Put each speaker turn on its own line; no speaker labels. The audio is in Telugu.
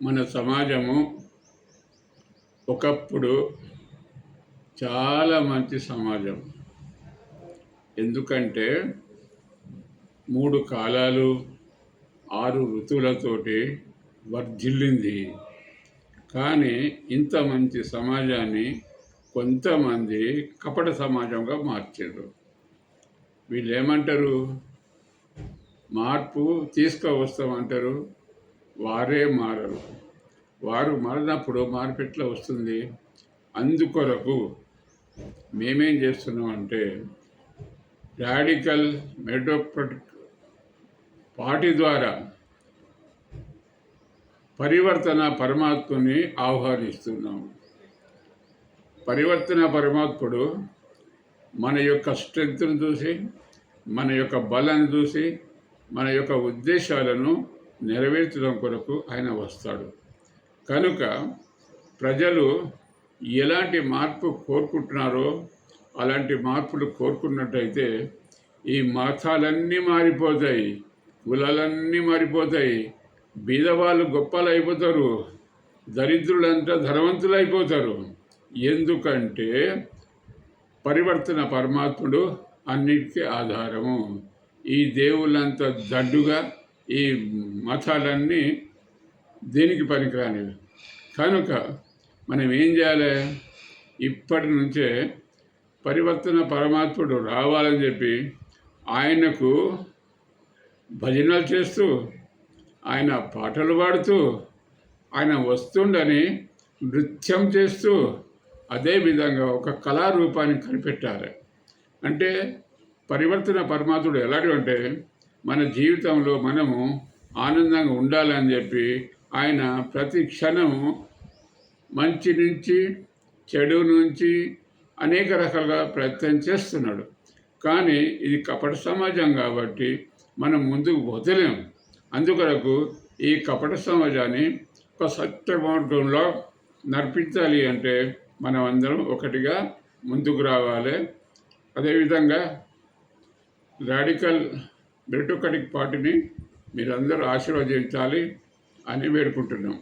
మన సమాజము ఒకప్పుడు చాలా మంచి సమాజం. ఎందుకంటే 3 కాలాలు 6 ఋతువులతోటి వర్ధిల్లింది. కానీ ఇంత మంచి సమాజాన్ని కొంతమంది కపట సమాజంగా మార్చారు. వీళ్ళు ఏమంటారు? మార్పు తీసుకువస్తామంటారు, వారే మారరు. వారు మారినప్పుడు మార్పు ఎట్లా వస్తుంది? అందుకొరకు మేమేం చేస్తున్నామంటే రాడికల్ మెట్రోపాలిటిక్ పార్టీ ద్వారా పరివర్తన పరమాత్మని ఆహ్వానిస్తున్నాము. పరివర్తన పరమాత్ముడు మన యొక్క స్ట్రెంగ్త్ను చూసి, మన యొక్క బలాన్ని చూసి, మన యొక్క ఉద్దేశాలను నెరవేర్చడం కొరకు ఆయన వస్తాడు. కనుక ప్రజలు ఎలాంటి మార్పు కోరుకుంటున్నారో అలాంటి మార్పులు కోరుకున్నట్టయితే ఈ మతాలన్నీ మారిపోతాయి, కులాలన్నీ మారిపోతాయి, బీదవాళ్ళు గొప్పలు అయిపోతారు, దరిద్రులంతా ధనవంతులు అయిపోతారు. ఎందుకంటే పరివర్తన పరమాత్ముడు అన్నిటికీ ఆధారము. ఈ దేవుళ్ళంతా దడ్డుగా ఈ మతాలన్నీ దేనికి పనికిరానివి. కనుక మనం ఏం చేయాలి? ఇప్పటి నుంచే పరివర్తన పరమాత్ముడు రావాలని చెప్పి ఆయనకు భజనలు చేస్తూ, ఆయన పాటలు పాడుతూ, ఆయన వస్తుండని నృత్యం చేస్తూ, అదేవిధంగా ఒక కళారూపాన్ని కనిపెట్టాలి. అంటే పరివర్తన పరమాత్ముడు ఎలాంటివంటే మన జీవితంలో మనము ఆనందంగా ఉండాలని చెప్పి ఆయన ప్రతి క్షణము మంచి నుంచి చెడు నుంచి అనేక రకాలుగా ప్రయత్నం చేస్తున్నాడు. కానీ ఇది కపట సమాజం కాబట్టి మనం ముందుకు పోతలేము. అందుకొరకు ఈ కపట సమాజాన్ని ఒక సత్య మార్గంలో నడిపించాలి అంటే మనం అందరం ఒకటిగా ముందుకు రావాలి. అదేవిధంగా రాడికల్ మెరిటోక్రాటిక్ పార్టీని మీరందరూ ఆశీర్వదించాలి అని వేడుకుంటున్నాం.